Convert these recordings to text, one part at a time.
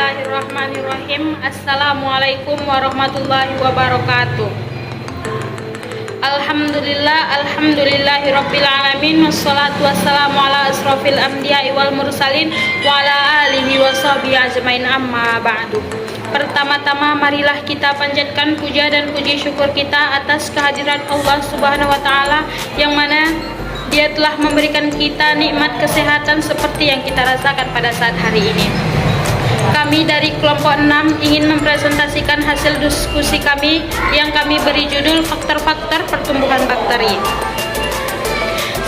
Bismillahirrahmanirrahim. Assalamualaikum warahmatullahi wabarakatuh. Alhamdulillahirabbil alamin, wassalatu wassalamu ala asrofil anbiya'i wal mursalin wa ala alihi washabihi ajmain, amma ba'du. Pertama-tama marilah kita panjatkan puja dan puji syukur kita atas kehadiran Allah Subhanahu wa taala yang mana Dia telah memberikan kita nikmat kesehatan seperti yang kita rasakan pada saat hari ini. Kami dari kelompok 6 ingin mempresentasikan hasil diskusi kami yang kami beri judul faktor-faktor pertumbuhan bakteri.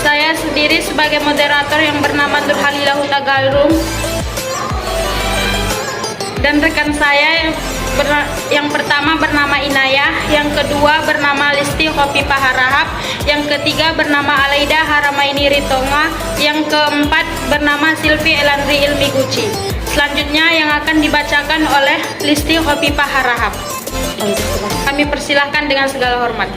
Saya sendiri sebagai moderator yang bernama Nurhalilah Huta Galung, dan rekan saya yang pertama bernama Inayah, yang kedua bernama Listi Khofifah Harahap, yang ketiga bernama Alaida Haramaini Ritonga, yang keempat bernama Silvi Elandri Ilmi Guci. Selanjutnya yang akan dibacakan oleh Listi Khofifah Harahap. Kami persilahkan dengan segala hormat.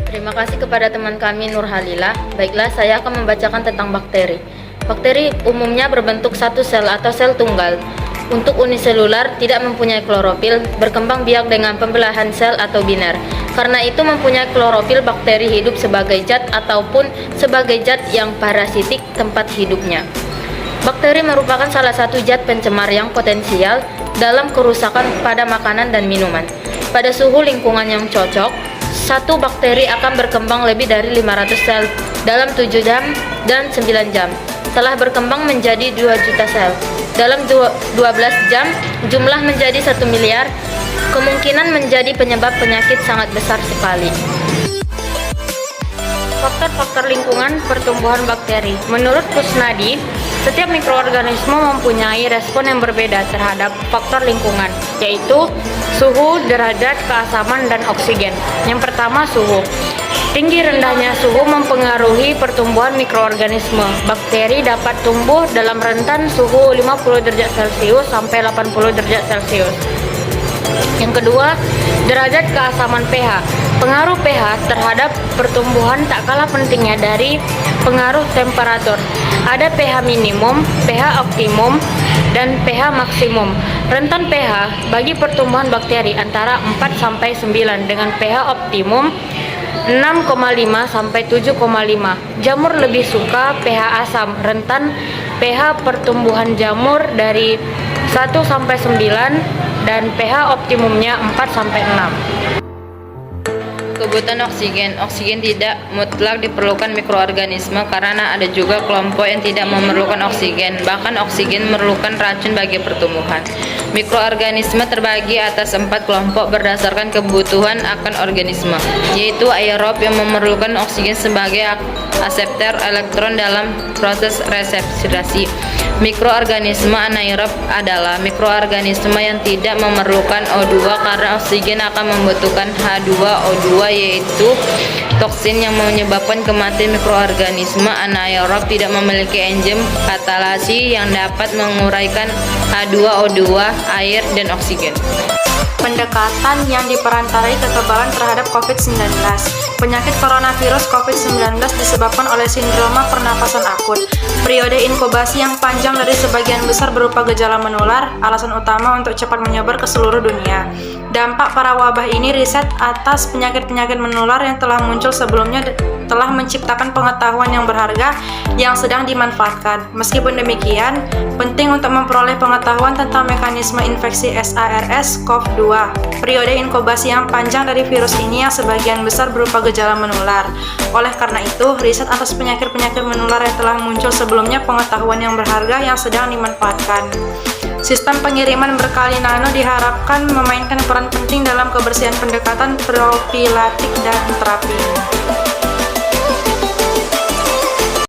Terima kasih kepada teman kami Nurhalilah. Baiklah, saya akan membacakan tentang bakteri. Bakteri umumnya berbentuk satu sel atau sel tunggal. Untuk uniselular, tidak mempunyai klorofil, berkembang biak dengan pembelahan sel atau biner. Karena itu mempunyai klorofil, bakteri hidup sebagai zat ataupun sebagai zat yang parasitik tempat hidupnya. Bakteri merupakan salah satu zat pencemar yang potensial dalam kerusakan pada makanan dan minuman. Pada suhu lingkungan yang cocok, satu bakteri akan berkembang lebih dari 500 sel dalam 7 jam dan 9 jam. Setelah berkembang menjadi 2 juta sel. Dalam 12 jam, jumlah menjadi 1 miliar. Kemungkinan menjadi penyebab penyakit sangat besar sekali. Faktor-faktor lingkungan pertumbuhan bakteri. Menurut Kusnadi, setiap mikroorganisme mempunyai respon yang berbeda terhadap faktor lingkungan, yaitu suhu, derajat, keasaman, dan oksigen. Yang pertama, suhu. Tinggi rendahnya suhu mempengaruhi pertumbuhan mikroorganisme. Bakteri dapat tumbuh dalam rentan suhu 50 derajat Celcius sampai 80 derajat Celcius. Yang kedua, derajat keasaman pH. Pengaruh pH terhadap pertumbuhan tak kalah pentingnya dari pengaruh temperatur. Ada pH minimum, pH optimum, dan pH maksimum. Rentan pH bagi pertumbuhan bakteri antara 4 sampai 9 dengan pH optimum 6,5 sampai 7,5. Jamur lebih suka pH asam. Rentan pH pertumbuhan jamur dari 1 sampai 9 dan pH optimumnya 4 sampai 6. Kebutuhan oksigen. Oksigen tidak mutlak diperlukan mikroorganisme karena ada juga kelompok yang tidak memerlukan oksigen. Bahkan oksigen memerlukan racun bagi pertumbuhan. Mikroorganisme terbagi atas 4 kelompok berdasarkan kebutuhan akan organisme, yaitu aerob yang memerlukan oksigen sebagai aseptor elektron dalam proses resepsi. Mikroorganisme anaerob adalah mikroorganisme yang tidak memerlukan O2 karena oksigen akan membutuhkan H2O2, yaitu toksin yang menyebabkan kematian. Mikroorganisme anaerob tidak memiliki enzim katalasi yang dapat menguraikan H2O2, air, dan oksigen. Pendekatan yang diperantarai kekebalan terhadap COVID-19. Penyakit coronavirus COVID-19 disebabkan oleh sindroma pernapasan akut. Periode inkubasi yang panjang dari sebagian besar berupa gejala menular, alasan utama untuk cepat menyebar ke seluruh dunia. Dampak para wabah ini, riset atas penyakit-penyakit menular yang telah muncul sebelumnya telah menciptakan pengetahuan yang berharga yang sedang dimanfaatkan. Meskipun demikian, penting untuk memperoleh pengetahuan tentang mekanisme infeksi SARS-CoV-2. Periode inkubasi yang panjang dari virus ini yang sebagian besar berupa gejala menular. Oleh karena itu, riset atas penyakit-penyakit menular yang telah muncul sebelumnya pengetahuan yang berharga yang sedang dimanfaatkan. Sistem pengiriman berkali nano diharapkan memainkan peran penting dalam kebersihan pendekatan profilaktik dan terapi.